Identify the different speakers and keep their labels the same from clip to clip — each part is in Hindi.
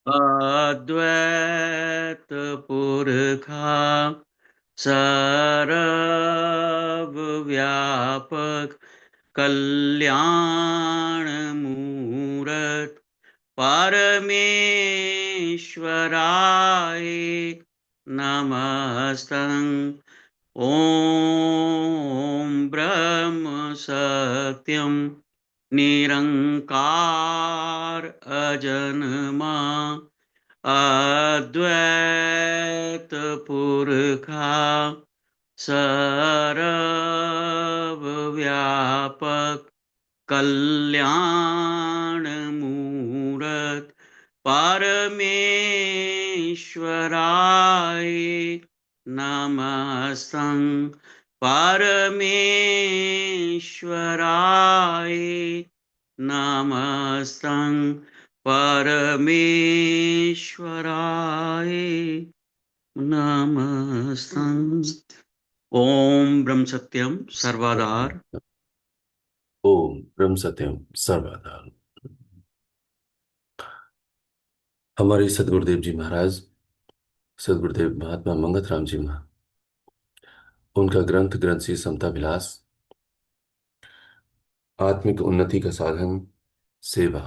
Speaker 1: अद्वैत पुरखा सर्वव्यापक कल्याण मूरत परमेश्वराय नमस्तं। ॐ ब्रह्म सत्यं निरंकार अजन्मा अद्वैत पुरखा सर्वव्यापक कल्याण मूरत परमेश्वराय नमस्तं। परमेश्वराय नमस्तं। परमेश्वराय नमस्तं। ओम ब्रह्म सत्यम सर्वदार।
Speaker 2: ओम ब्रह्म सत्यम सर्वदा। हमारे सदगुरुदेव जी महाराज, सदगुरुदेव महात्मा मंगत राम जी महा, उनका ग्रंथ ग्रंथ श्री समता विलास, आत्मिक उन्नति का साधन, सेवा,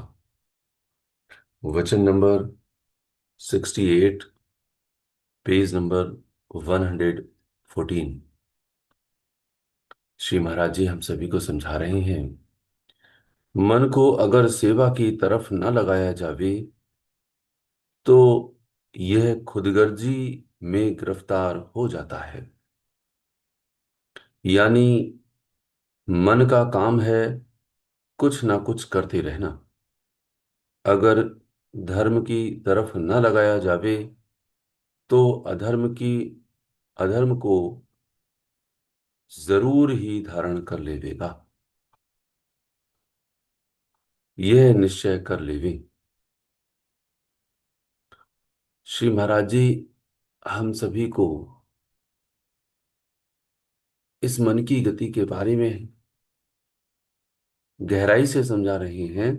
Speaker 2: वचन number 68, page number 114। Shri Maharaj जी हम सभी को समझा रहे हैं, मन को अगर सेवा की तरफ न लगाया जावे तो यह खुदगर्जी में गिरफ्तार हो जाता है। यानी मन का काम है कुछ ना कुछ करते रहना। अगर धर्म की तरफ न लगाया जावे तो अधर्म को जरूर ही धारण कर लेवेगा। यह निश्चय कर लेवे। श्री महाराज जी हम सभी को इस मन की गति के बारे में गहराई से समझा रहे हैं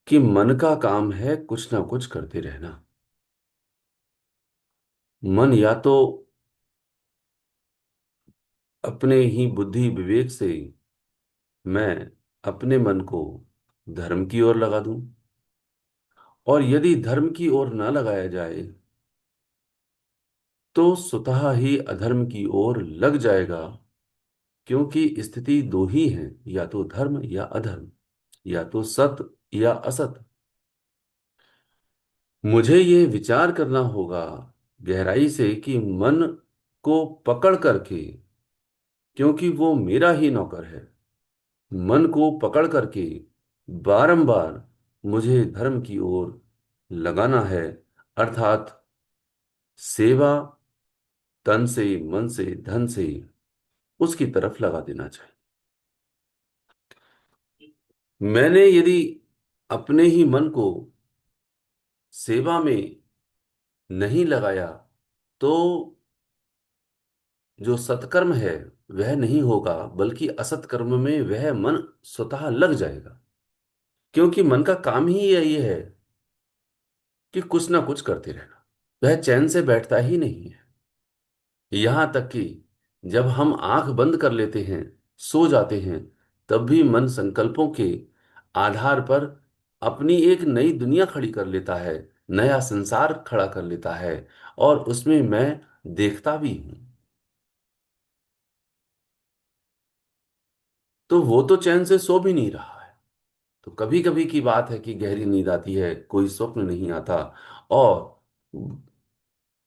Speaker 2: कि मन का काम है कुछ ना कुछ करते रहना। मन या तो अपने ही बुद्धि विवेक से मैं अपने मन को धर्म की ओर लगा दूं, और यदि धर्म की ओर न लगाया जाए तो स्वतः ही अधर्म की ओर लग जाएगा। क्योंकि स्थिति दो ही है, या तो धर्म या अधर्म, या तो सत या असत। मुझे ये विचार करना होगा गहराई से कि मन को पकड़ करके, क्योंकि वो मेरा ही नौकर है, मन को पकड़ करके बारंबार मुझे धर्म की ओर लगाना है। अर्थात सेवा तन से, मन से, धन से उसकी तरफ लगा देना चाहिए। मैंने यदि अपने ही मन को सेवा में नहीं लगाया तो जो सत्कर्म है वह नहीं होगा, बल्कि असत्कर्म में वह मन स्वतः लग जाएगा। क्योंकि मन का काम ही यही है कि कुछ ना कुछ करते रहना। वह चैन से बैठता ही नहीं है। यहां तक कि जब हम आंख बंद कर लेते हैं, सो जाते हैं, तब भी मन संकल्पों के आधार पर अपनी एक नई दुनिया खड़ी कर लेता है, नया संसार खड़ा कर लेता है, और उसमें मैं देखता भी हूं। तो वो तो चैन से सो भी नहीं रहा है। तो कभी कभी की बात है कि गहरी नींद आती है, कोई स्वप्न नहीं आता, और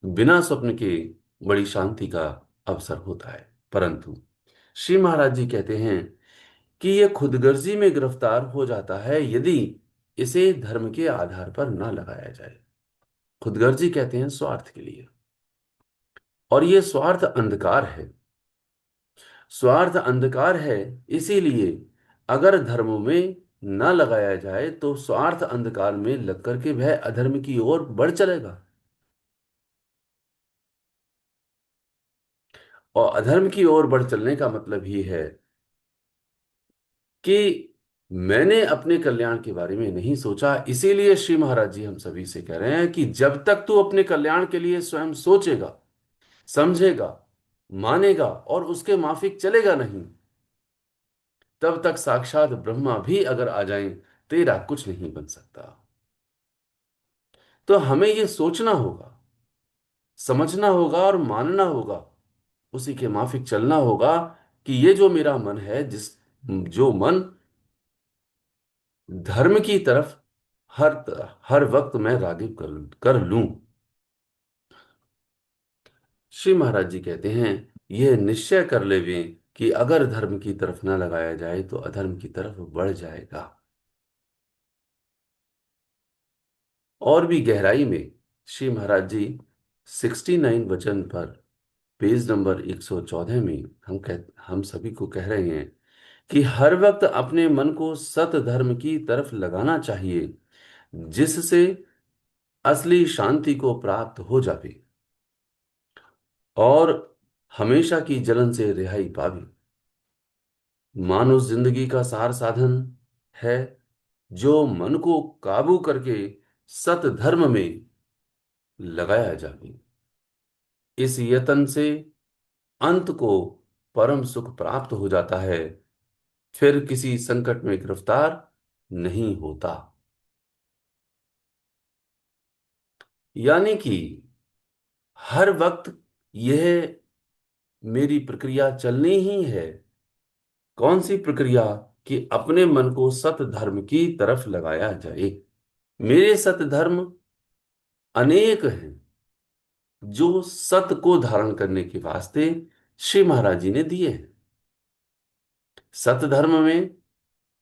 Speaker 2: बिना स्वप्न के बड़ी शांति का अवसर होता है। परंतु श्री महाराज जी कहते हैं कि यह खुदगर्जी में गिरफ्तार हो जाता है यदि इसे धर्म के आधार पर ना लगाया जाए। खुदगर्जी कहते हैं स्वार्थ के लिए, और यह स्वार्थ अंधकार है। स्वार्थ अंधकार है, इसीलिए अगर धर्म में न लगाया जाए तो स्वार्थ अंधकार में लग करके वह अधर्म की ओर बढ़ चलेगा। और अधर्म की ओर बढ़ चलने का मतलब ही है कि मैंने अपने कल्याण के बारे में नहीं सोचा। इसीलिए श्री महाराज जी हम सभी से कह रहे हैं कि जब तक तू अपने कल्याण के लिए स्वयं सोचेगा, समझेगा, मानेगा और उसके माफिक चलेगा नहीं, तब तक साक्षात ब्रह्मा भी अगर आ जाएं, तेरा कुछ नहीं बन सकता। तो हमें यह सोचना होगा, समझना होगा और मानना होगा, उसी के माफिक चलना होगा कि ये जो मेरा मन है, जिस जो मन धर्म की तरफ हर हर वक्त मैं रागिब कर लूं। श्री महाराज जी कहते हैं, यह निश्चय कर ले वे कि अगर धर्म की तरफ न लगाया जाए तो अधर्म की तरफ बढ़ जाएगा। और भी गहराई में श्री महाराज जी 69 वचन पर पेज नंबर 114 में हम सभी को कह रहे हैं कि हर वक्त अपने मन को सत धर्म की तरफ लगाना चाहिए, जिससे असली शांति को प्राप्त हो जाए और हमेशा की जलन से रिहाई पावे। मानुष जिंदगी का सार साधन है जो मन को काबू करके सत धर्म में लगाया जाए। इस यतन से अंत को परम सुख प्राप्त हो जाता है, फिर किसी संकट में गिरफ्तार नहीं होता। यानी कि हर वक्त यह मेरी प्रक्रिया चलनी ही है। कौन सी प्रक्रिया? कि अपने मन को सत धर्म की तरफ लगाया जाए। मेरे सत धर्म अनेक हैं जो सत को धारण करने के वास्ते श्री महाराज जी ने दिए हैं। सत धर्म में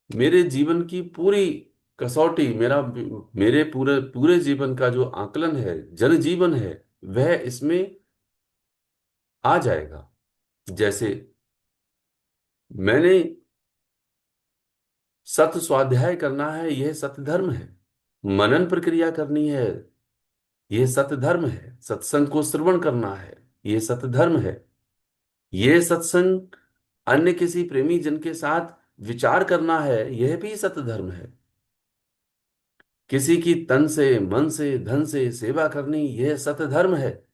Speaker 2: मेरे जीवन की पूरी कसौटी, मेरे पूरे पूरे जीवन का जो आकलन है, जन जीवन है, वह इसमें आ जाएगा। जैसे मैंने सत स्वाध्याय करना है, यह सत धर्म है। मनन प्रक्रिया करनी है, यह सत धर्म है। सत्संग को श्रवण करना है, यह सत धर्म है। यह सत्संग अन्य किसी प्रेमी जन के साथ विचार करना है, यह भी सत धर्म है। किसी की तन से, मन से, धन से सेवा करनी, यह सत धर्म है।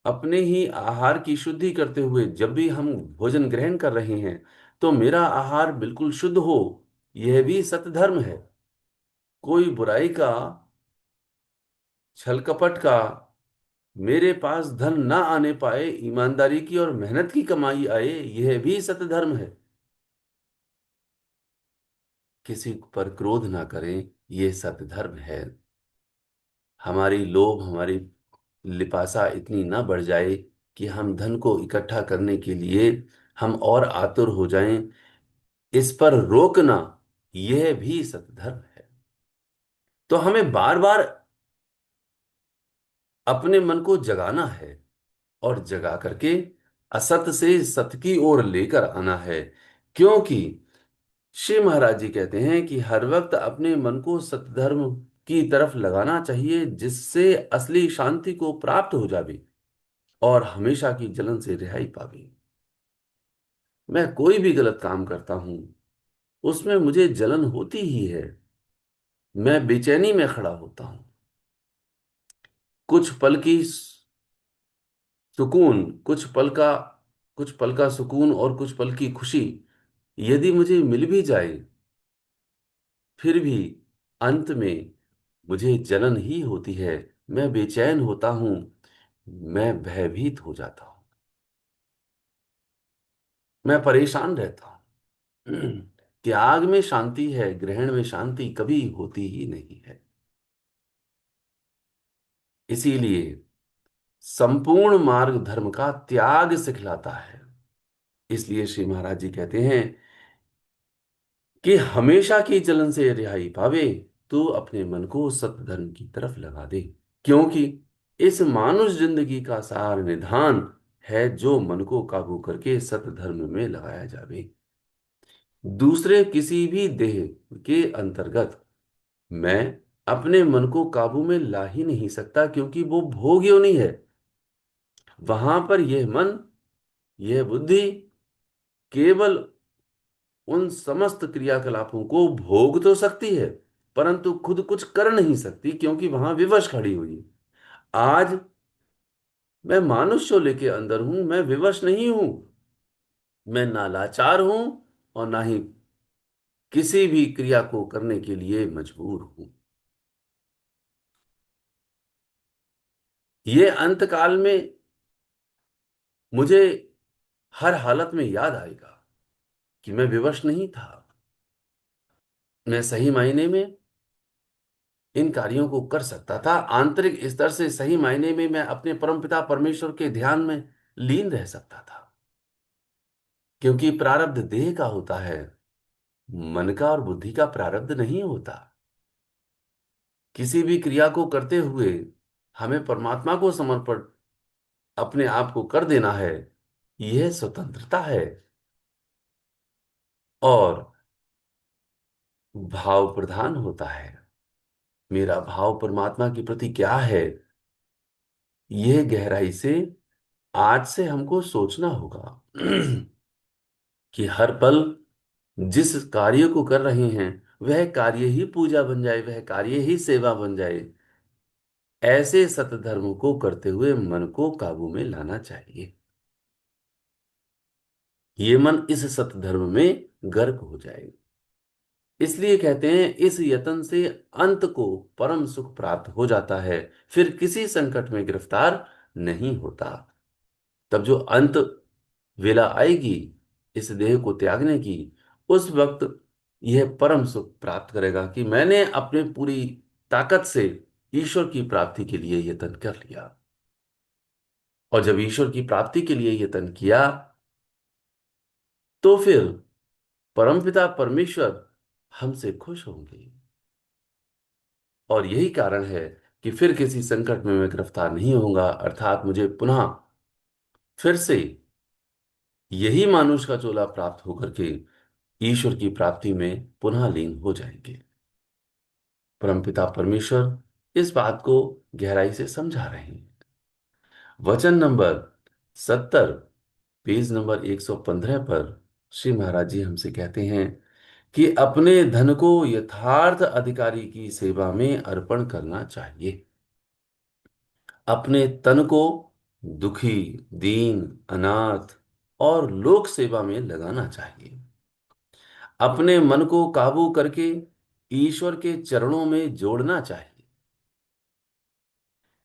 Speaker 2: अपने ही आहार की शुद्धि करते हुए जब भी हम भोजन ग्रहण कर रहे हैं तो मेरा आहार बिल्कुल शुद्ध हो, यह भी सत धर्म है। कोई बुराई का, छल कपट का मेरे पास धन ना आने पाए, ईमानदारी की और मेहनत की कमाई आए, यह भी सत धर्म है। किसी पर क्रोध ना करें, यह सत धर्म है। हमारी लोभ, हमारी लिपासा इतनी ना बढ़ जाए कि हम धन को इकट्ठा करने के लिए हम और आतुर हो जाएं, इस पर रोकना, यह भी सतधर्म है। तो हमें बार बार अपने मन को जगाना है और जगा करके असत से सत की ओर लेकर आना है। क्योंकि श्री महाराज जी कहते हैं कि हर वक्त अपने मन को सतधर्म की तरफ लगाना चाहिए, जिससे असली शांति को प्राप्त हो जाए और हमेशा की जलन से रिहाई पावे। मैं कोई भी गलत काम करता हूं, उसमें मुझे जलन होती ही है। मैं बेचैनी में खड़ा होता हूं। कुछ पल की सुकून, कुछ पल का सुकून और कुछ पल की खुशी यदि मुझे मिल भी जाए, फिर भी अंत में मुझे जलन ही होती है। मैं बेचैन होता हूं, मैं भयभीत हो जाता हूं, मैं परेशान रहता हूं। त्याग में शांति है, ग्रहण में शांति कभी होती ही नहीं है। इसीलिए संपूर्ण मार्ग धर्म का त्याग सिखलाता है। इसलिए श्री महाराज जी कहते हैं कि हमेशा की जलन से रिहाई पावे तो अपने मन को सत धर्म की तरफ लगा दे। क्योंकि इस मानुष जिंदगी का सार निधान है जो मन को काबू करके सत धर्म में लगाया जावे। दूसरे किसी भी देह के अंतर्गत मैं अपने मन को काबू में ला ही नहीं सकता, क्योंकि वो भोग योनि है। वहां पर यह मन, यह बुद्धि केवल उन समस्त क्रियाकलापों को भोग तो सकती है, परंतु खुद कुछ कर नहीं सकती, क्योंकि वहां विवश खड़ी हुई है। आज मैं मानुष्य लेके अंदर हूं, मैं विवश नहीं हूं। मैं ना लाचार हूं और ना ही किसी भी क्रिया को करने के लिए मजबूर हूं। ये अंत काल में मुझे हर हालत में याद आएगा कि मैं विवश नहीं था। मैं सही मायने में इन कार्यों को कर सकता था। आंतरिक स्तर से सही मायने में मैं अपने परमपिता परमेश्वर के ध्यान में लीन रह सकता था, क्योंकि प्रारब्ध देह का होता है, मन का और बुद्धि का प्रारब्ध नहीं होता। किसी भी क्रिया को करते हुए हमें परमात्मा को समर्पण अपने आप को कर देना है। यह स्वतंत्रता है। और भाव प्रधान होता है। मेरा भाव परमात्मा के प्रति क्या है, यह गहराई से आज से हमको सोचना होगा। कि हर पल जिस कार्य को कर रहे हैं, वह कार्य ही पूजा बन जाए, वह कार्य ही सेवा बन जाए। ऐसे सतधर्म को करते हुए मन को काबू में लाना चाहिए। ये मन इस सतधर्म में गर्क हो जाए। इसलिए कहते हैं, इस यतन से अंत को परम सुख प्राप्त हो जाता है, फिर किसी संकट में गिरफ्तार नहीं होता। तब जो अंत वेला आएगी इस देह को त्यागने की, उस वक्त यह परम सुख प्राप्त करेगा कि मैंने अपने पूरी ताकत से ईश्वर की प्राप्ति के लिए यत्न कर लिया। और जब ईश्वर की प्राप्ति के लिए यत्न किया, तो फिर परमपिता परमेश्वर हमसे खुश होंगे। और यही कारण है कि फिर किसी संकट में मैं गिरफ्तार नहीं होऊंगा, अर्थात मुझे पुनः फिर से यही मानुष का चोला प्राप्त होकर के ईश्वर की प्राप्ति में पुनः लीन हो जाएंगे। परमपिता परमेश्वर इस बात को गहराई से समझा रहे हैं। वचन नंबर 70, पेज नंबर 115 पर श्री महाराज जी हमसे कहते हैं कि अपने धन को यथार्थ अधिकारी की सेवा में अर्पण करना चाहिए। अपने तन को दुखी, दीन, अनाथ और लोक सेवा में लगाना चाहिए। अपने मन को काबू करके ईश्वर के चरणों में जोड़ना चाहिए।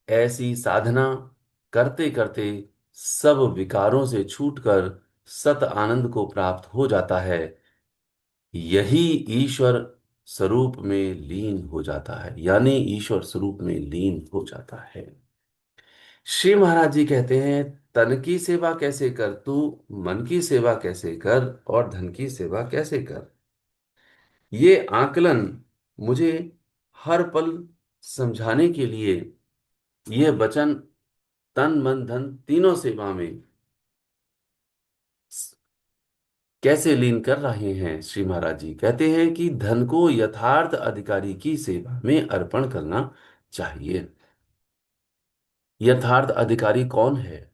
Speaker 2: ऐसी साधना करते करते सब विकारों से छूटकर सत आनंद को प्राप्त हो जाता है। यही ईश्वर स्वरूप में लीन हो जाता है, यानी ईश्वर स्वरूप में लीन हो जाता है। श्री महाराज जी कहते हैं, तन की सेवा कैसे कर तू, मन की सेवा कैसे कर और धन की सेवा कैसे कर। ये आकलन मुझे हर पल समझाने के लिए यह वचन तन मन धन तीनों सेवा में कैसे लीन कर रहे हैं। श्री महाराज जी कहते हैं कि धन को यथार्थ अधिकारी की सेवा में अर्पण करना चाहिए। यथार्थ अधिकारी कौन है?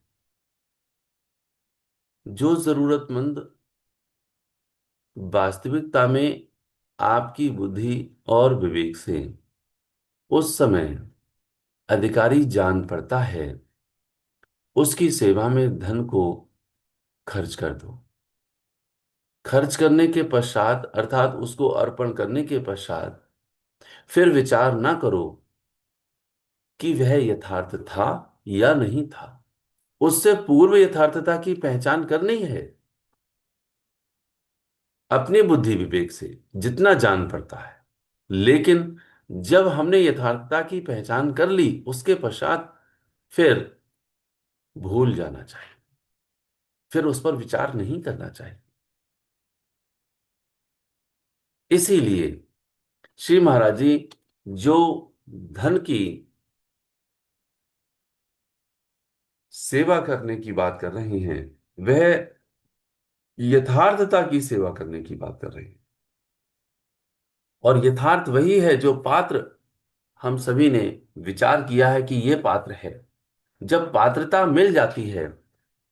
Speaker 2: जो जरूरतमंद वास्तविकता में आपकी बुद्धि और विवेक से उस समय अधिकारी जान पड़ता है, उसकी सेवा में धन को खर्च कर दो। खर्च करने के पश्चात, अर्थात उसको अर्पण करने के पश्चात, फिर विचार ना करो कि वह यथार्थ था या नहीं था। उससे पूर्व यथार्थता की पहचान करनी है। अपनी बुद्धि विवेक से जितना जान पड़ता है, लेकिन जब हमने यथार्थता की पहचान कर ली, उसके पश्चात फिर भूल जाना चाहिए, फिर उस पर विचार नहीं करना चाहिए। इसीलिए श्री महाराज जी जो धन की सेवा करने की बात कर रहे हैं, वह यथार्थता की सेवा करने की बात कर रहे हैं। और यथार्थ वही है जो पात्र हम सभी ने विचार किया है कि यह पात्र है। जब पात्रता मिल जाती है,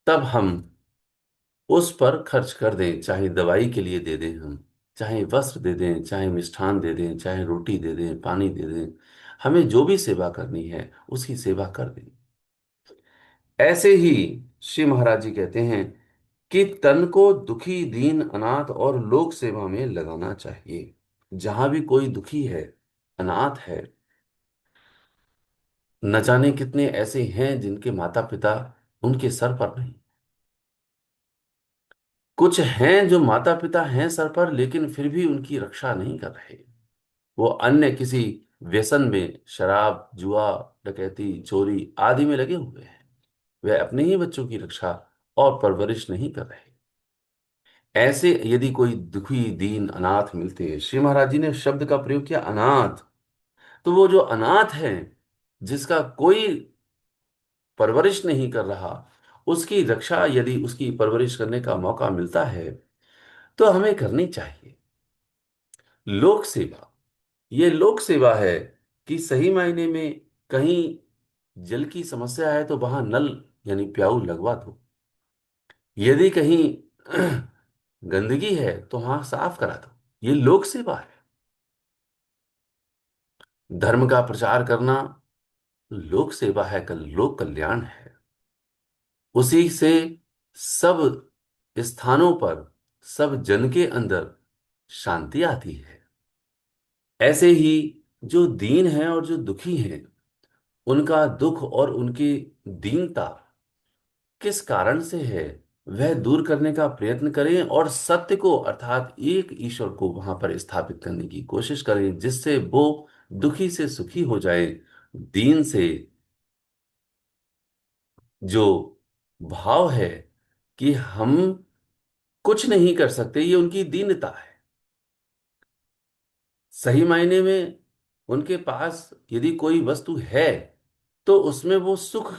Speaker 2: तब हम उस पर खर्च कर दें, चाहे दवाई के लिए दे दें हम, चाहे वस्त्र दे दें, चाहे मिष्ठान दे दें, चाहे रोटी दे दें, पानी दे दें, हमें जो भी सेवा करनी है उसकी सेवा कर दें। ऐसे ही श्री महाराज जी कहते हैं कि तन को दुखी, दीन, अनाथ और लोक सेवा में लगाना चाहिए। जहां भी कोई दुखी है, अनाथ है, न जाने कितने ऐसे हैं जिनके माता पिता उनके सर पर नहीं, कुछ हैं जो माता पिता हैं सर पर लेकिन फिर भी उनकी रक्षा नहीं कर रहे। वो अन्य किसी व्यसन में, शराब, जुआ, डकैती, चोरी आदि में लगे हुए हैं। वे अपने ही बच्चों की रक्षा और परवरिश नहीं कर रहे। ऐसे यदि कोई दुखी, दीन, अनाथ मिलते हैं, श्री महाराज जी ने शब्द का प्रयोग किया अनाथ, तो वो जो अनाथ है, जिसका कोई परवरिश नहीं कर रहा, उसकी रक्षा यदि उसकी परवरिश करने का मौका मिलता है तो हमें करनी चाहिए। लोक सेवा, ये लोक सेवा है कि सही मायने में कहीं जल की समस्या है तो वहां नल यानी प्याऊ लगवा दो। यदि कहीं गंदगी है तो वहां साफ करा दो। ये लोक सेवा है। धर्म का प्रचार करना लोक सेवा है, कल लोक कल्याण है। उसी से सब स्थानों पर, सब जन के अंदर शांति आती है। ऐसे ही जो दीन हैं और जो दुखी हैं, उनका दुख और उनकी दीनता किस कारण से है, वह दूर करने का प्रयत्न करें और सत्य को अर्थात एक ईश्वर को वहां पर स्थापित करने की कोशिश करें, जिससे वो दुखी से सुखी हो जाए। दीन से जो भाव है कि हम कुछ नहीं कर सकते, ये उनकी दीनता है। सही मायने में उनके पास यदि कोई वस्तु है तो उसमें वो सुख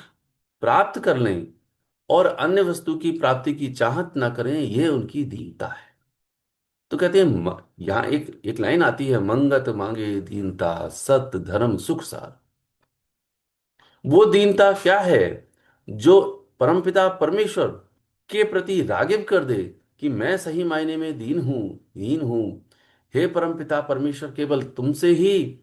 Speaker 2: प्राप्त कर लें और अन्य वस्तु की प्राप्ति की चाहत ना करें, यह उनकी दीनता है। तो कहते हैं यहां एक एक लाइन आती है, मंगत मांगे दीनता, सत्य धर्म सुख सार। वो दीनता क्या है जो परमपिता परमेश्वर के प्रति रागिब कर दे कि मैं सही मायने में दीन हूं, हीन हूं। हे परमपिता परमेश्वर, केवल तुमसे ही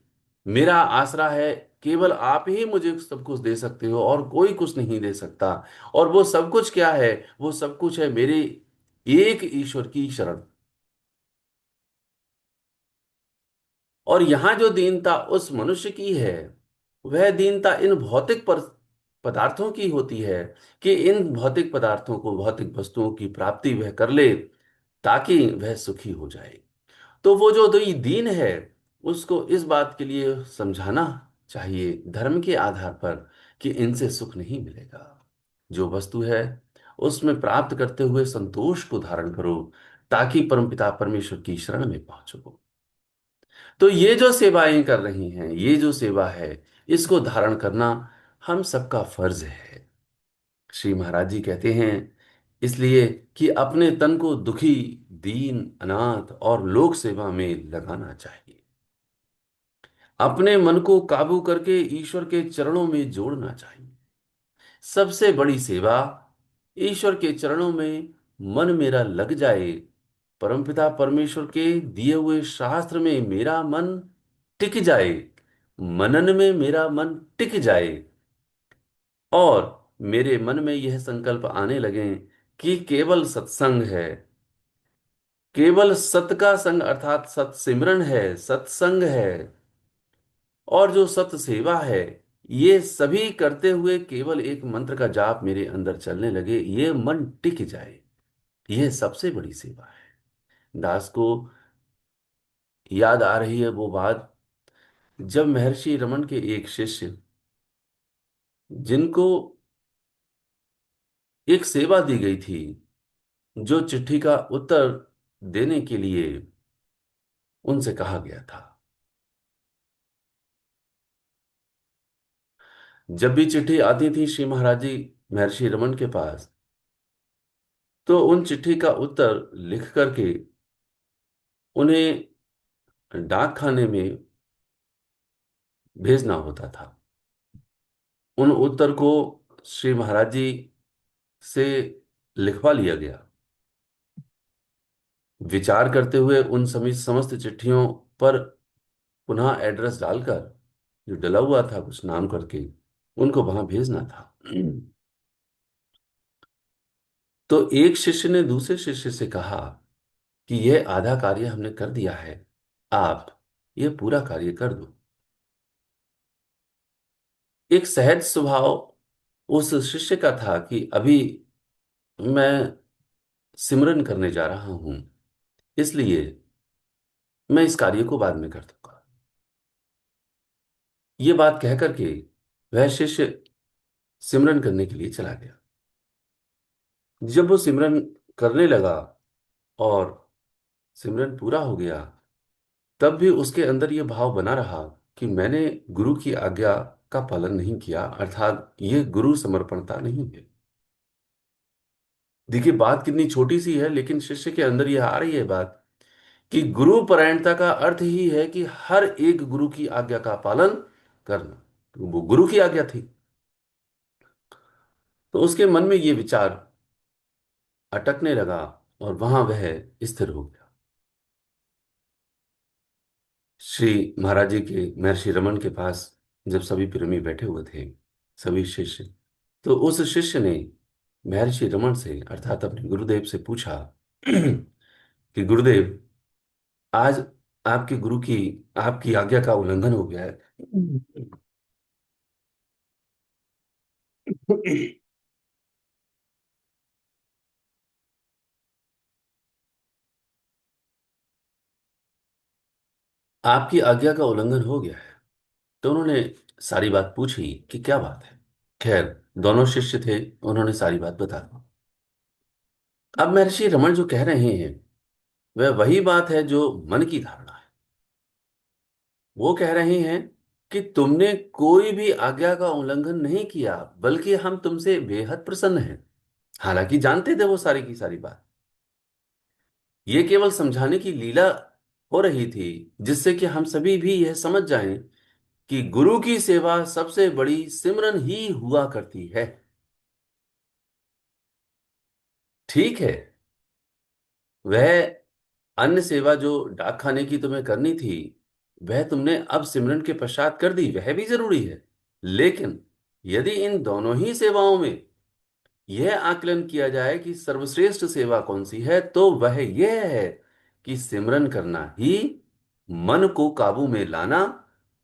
Speaker 2: मेरा आसरा है, केवल आप ही मुझे सब कुछ दे सकते हो और कोई कुछ नहीं दे सकता। और वो सब कुछ क्या है? वो सब कुछ है मेरे एक ईश्वर की शरण। और यहां जो दीनता उस मनुष्य की है, वह दीनता इन भौतिक पदार्थों की होती है कि इन भौतिक पदार्थों को, भौतिक वस्तुओं की प्राप्ति वह कर ले ताकि वह सुखी हो जाए। तो वो जो दीन है, उसको इस बात के लिए समझाना चाहिए धर्म के आधार पर कि इनसे सुख नहीं मिलेगा। जो वस्तु है उसमें प्राप्त करते हुए संतोष को धारण करो ताकि परमपिता परमेश्वर की शरण में पहुंचो। तो ये जो सेवाएं कर रही हैं, ये जो सेवा है, इसको धारण करना हम सबका फर्ज है। श्री महाराज जी कहते हैं इसलिए कि अपने तन को दुखी, दीन, अनाथ और लोक सेवा में लगाना चाहिए। अपने मन को काबू करके ईश्वर के चरणों में जोड़ना चाहिए। सबसे बड़ी सेवा, ईश्वर के चरणों में मन मेरा लग जाए, परमपिता परमेश्वर के दिए हुए शास्त्र में मेरा मन टिक जाए, मनन में मेरा मन टिक जाए और मेरे मन में यह संकल्प आने लगे कि केवल सत्संग है, केवल सत का संग अर्थात सत्सिमरन है, सत्संग है और जो सत सेवा है, ये सभी करते हुए केवल एक मंत्र का जाप मेरे अंदर चलने लगे, ये मन टिक जाए। यह सबसे बड़ी सेवा है। दास को याद आ रही है वो बात, जब महर्षि रमन के एक शिष्य, जिनको एक सेवा दी गई थी, जो चिट्ठी का उत्तर देने के लिए उनसे कहा गया था, जब भी चिट्ठी आती थी श्री महाराज जी महर्षि रमन के पास, तो उन चिट्ठी का उत्तर लिख करके उन्हें डाक खाने में भेजना होता था। उन उत्तर को श्री महाराज जी से लिखवा लिया गया विचार करते हुए उन सभी समस्त चिट्ठियों पर पुनः एड्रेस डालकर, जो डला हुआ था कुछ नाम करके, उनको वहां भेजना था। तो एक शिष्य ने दूसरे शिष्य से कहा कि यह आधा कार्य हमने कर दिया है, आप यह पूरा कार्य कर दो। एक सहज स्वभाव उस शिष्य का था कि अभी मैं सिमरन करने जा रहा हूं, इसलिए मैं इस कार्य को बाद में कर दूंगा। ये बात कह करके वह शिष्य सिमरन करने के लिए चला गया। जब वो सिमरन करने लगा और सिमरन पूरा हो गया, तब भी उसके अंदर ये भाव बना रहा कि मैंने गुरु की आज्ञा का पालन नहीं किया, अर्थात ये गुरु समर्पणता नहीं है। देखिए बात कितनी छोटी सी है, लेकिन शिष्य के अंदर यह आ रही है बात कि गुरु परायणता का अर्थ ही है कि हर एक गुरु की आज्ञा का पालन करना। तो वो गुरु की आज्ञा थी, तो उसके मन में ये विचार अटकने लगा और वहां वह स्थिर हो गया। श्री महाराज जी के महर्षि रमन के पास जब सभी प्रेमी बैठे हुए थे, सभी शिष्य, तो उस शिष्य ने महर्षि रमन से अर्थात अपने गुरुदेव से पूछा कि गुरुदेव, आज आपके गुरु की आपकी आज्ञा का उल्लंघन हो गया है। आपकी आज्ञा का उल्लंघन हो गया है। तो उन्होंने सारी बात पूछी कि क्या बात है। खैर, दोनों शिष्य थे, उन्होंने सारी बात बता दी। अब महर्षि रमन जो कह रहे हैं वह वही बात है जो मन की धारणा है। वो कह रहे हैं कि तुमने कोई भी आज्ञा का उल्लंघन नहीं किया, बल्कि हम तुमसे बेहद प्रसन्न हैं। हालांकि जानते थे वो सारी की सारी बात, ये केवल समझाने की लीला हो रही थी, जिससे कि हम सभी भी यह समझ जाएं कि गुरु की सेवा सबसे बड़ी सिमरन ही हुआ करती है। ठीक है, वह अन्य सेवा जो डाक खाने की तुम्हें करनी थी, वह तुमने अब सिमरन के पश्चात कर दी, वह भी जरूरी है। लेकिन यदि इन दोनों ही सेवाओं में यह आकलन किया जाए कि सर्वश्रेष्ठ सेवा कौन सी है, तो वह यह है कि सिमरन करना ही मन को काबू में लाना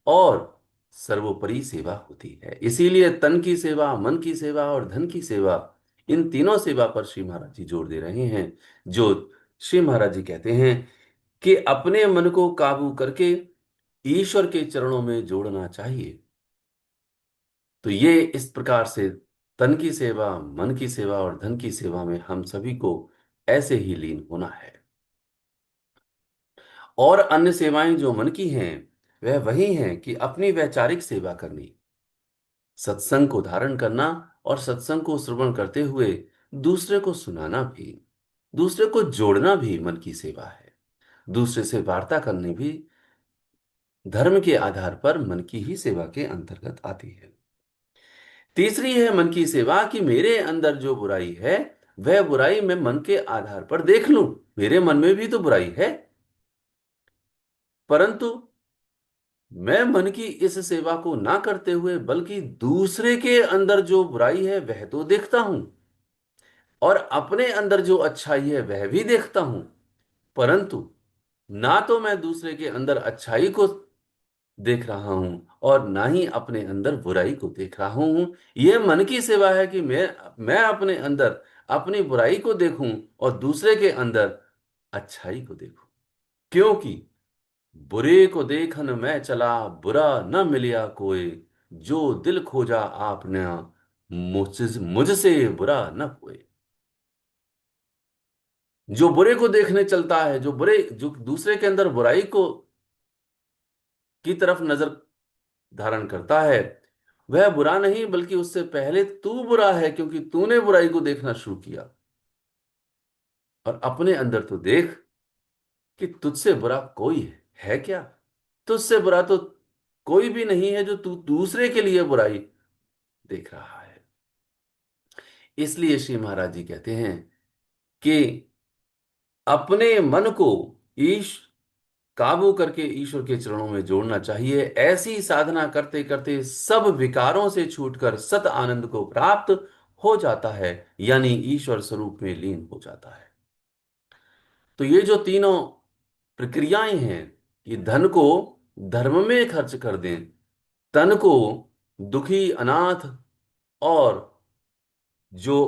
Speaker 2: और सर्वोपरि सेवा होती है। इसीलिए तन की सेवा, मन की सेवा और धन की सेवा, इन तीनों सेवा पर श्री महाराज जी जोर दे रहे हैं। जो श्री महाराज जी कहते हैं कि अपने मन को काबू करके ईश्वर के चरणों में जोड़ना चाहिए। तो ये इस प्रकार से तन की सेवा, मन की सेवा और धन की सेवा में हम सभी को ऐसे ही लीन होना है। और अन्य सेवाएं जो मन की हैं, वह वही हैं कि अपनी वैचारिक सेवा करनी, सत्संग को धारण करना और सत्संग को श्रवण करते हुए दूसरे को सुनाना भी, दूसरे को जोड़ना भी मन की सेवा है। दूसरे से वार्ता करनी भी धर्म के आधार पर मन की ही सेवा के अंतर्गत आती है। तीसरी है मन की सेवा कि मेरे अंदर जो बुराई है, वह बुराई मैं मन के आधार पर देख लूं। मेरे मन में भी तो बुराई है, परंतु मैं मन की इस सेवा को ना करते हुए बल्कि दूसरे के अंदर जो बुराई है वह तो देखता हूं, और अपने अंदर जो अच्छाई है वह भी देखता हूं। परंतु ना तो मैं दूसरे के अंदर अच्छाई को देख रहा हूं और ना ही अपने अंदर बुराई को देख रहा हूं। यह मन की सेवा है कि मैं अपने अंदर अपनी बुराई को देखूं और दूसरे के अंदर अच्छाई को देखूं। क्योंकि बुरे को देखन मैं चला, बुरा न मिलिया कोई, जो दिल खोजा आपने मुझसे बुरा न कोई। जो बुरे को देखने चलता है, जो दूसरे के अंदर बुराई को की तरफ नजर धारण करता है, वह बुरा नहीं, बल्कि उससे पहले तू बुरा है, क्योंकि तूने बुराई को देखना शुरू किया। और अपने अंदर तो देख कि तुझसे बुरा कोई है क्या। तुझसे बुरा तो कोई भी नहीं है जो तू दूसरे के लिए बुराई देख रहा है। इसलिए श्री महाराज जी कहते हैं कि अपने मन को ईश काबू करके ईश्वर के चरणों में जोड़ना चाहिए। ऐसी साधना करते करते सब विकारों से छूटकर सत आनंद को प्राप्त हो जाता है, यानी ईश्वर स्वरूप में लीन हो जाता है। तो ये जो तीनों प्रक्रियाएं हैं कि धन को धर्म में खर्च कर दें, तन को दुखी अनाथ और जो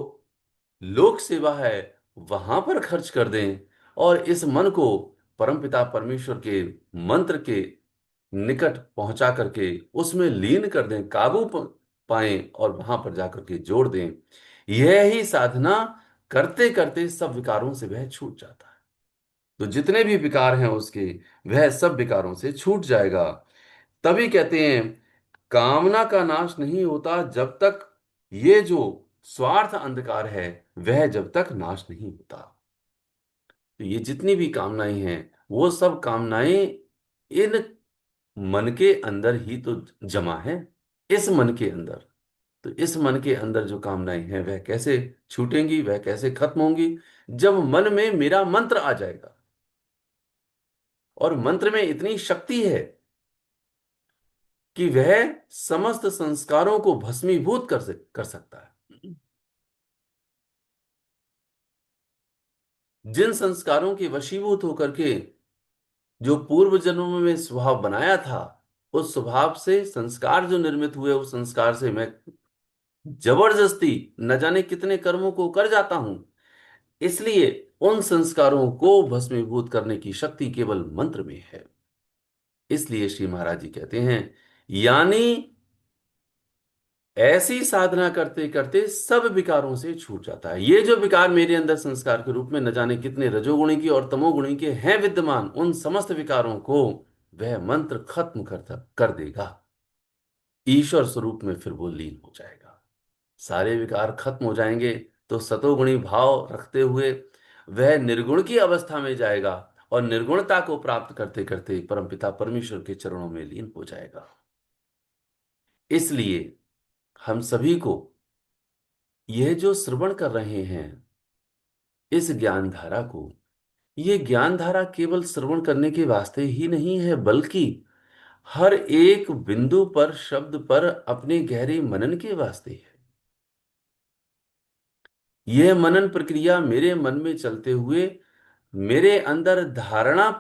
Speaker 2: लोक सेवा है वहां पर खर्च कर दें, और इस मन को परमपिता परमेश्वर के मंत्र के निकट पहुंचा करके उसमें लीन कर दें, काबू पाएं और वहां पर जाकर के जोड़ दें। यह ही साधना करते करते सब विकारों से वह छूट जाता है। तो जितने भी विकार हैं उसके, वह सब विकारों से छूट जाएगा। तभी कहते हैं कामना का नाश नहीं होता जब तक ये जो स्वार्थ अंधकार है वह जब तक नाश नहीं होता। तो ये जितनी भी कामनाएं हैं वो सब कामनाएं इन मन के अंदर ही तो जमा है, इस मन के अंदर। तो इस मन के अंदर जो कामनाएं हैं वह कैसे छूटेंगी, वह कैसे खत्म होंगी? जब मन में मेरा मंत्र आ जाएगा। और मंत्र में इतनी शक्ति है कि वह समस्त संस्कारों को भस्मीभूत कर सकता है। जिन संस्कारों के वशीभूत होकर के जो पूर्व जन्मों में स्वभाव बनाया था, उस स्वभाव से संस्कार जो निर्मित हुए, उस संस्कार से मैं जबरदस्ती न जाने कितने कर्मों को कर जाता हूं। इसलिए उन संस्कारों को भस्मीभूत करने की शक्ति केवल मंत्र में है। इसलिए श्री महाराज जी कहते हैं, यानी ऐसी साधना करते करते सब विकारों से छूट जाता है। ये जो विकार मेरे अंदर संस्कार के रूप में न जाने कितने रजोगुणी की और तमोगुणी के हैं विद्यमान, उन समस्त विकारों को वह मंत्र खत्म कर देगा। ईश्वर स्वरूप में फिर वो लीन हो जाएगा। सारे विकार खत्म हो जाएंगे तो सतोगुणी भाव रखते हुए वह निर्गुण की अवस्था में जाएगा, और निर्गुणता को प्राप्त करते करते परमपिता परमेश्वर के चरणों में लीन हो जाएगा। इसलिए हम सभी को यह जो श्रवण कर रहे हैं इस ज्ञान धारा को, ये ज्ञान धारा केवल श्रवण करने के वास्ते ही नहीं है, बल्कि हर एक बिंदु पर शब्द पर अपने गहरे मनन के वास्ते है। यह मनन प्रक्रिया मेरे मन में चलते हुए मेरे अंदर धारणा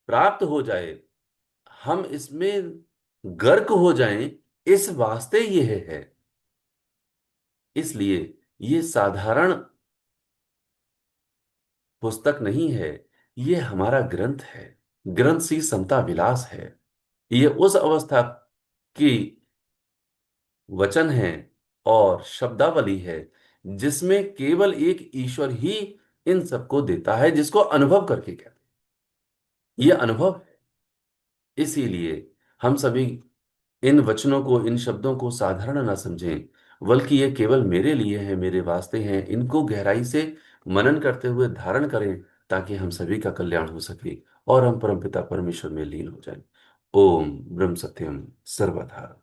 Speaker 2: प्राप्त हो जाए, हम इसमें गर्क हो जाएं, इस वास्ते यह है। इसलिए ये साधारण पुस्तक नहीं है, ये हमारा ग्रंथ है। ग्रंथ सी समता विलास है। ये उस अवस्था की वचन है और शब्दावली है जिसमें केवल एक ईश्वर ही इन सबको देता है, जिसको अनुभव करके कहते हैं। ये अनुभव है। इसीलिए हम सभी इन वचनों को, इन शब्दों को साधारण ना समझें, बल्कि ये केवल मेरे लिए हैं, मेरे वास्ते हैं। इनको गहराई से मनन करते हुए धारण करें, ताकि हम सभी का कल्याण हो सके और हम परमपिता परमेश्वर में लीन हो जाएं। ओम ब्रह्म सत्यम सर्वधा।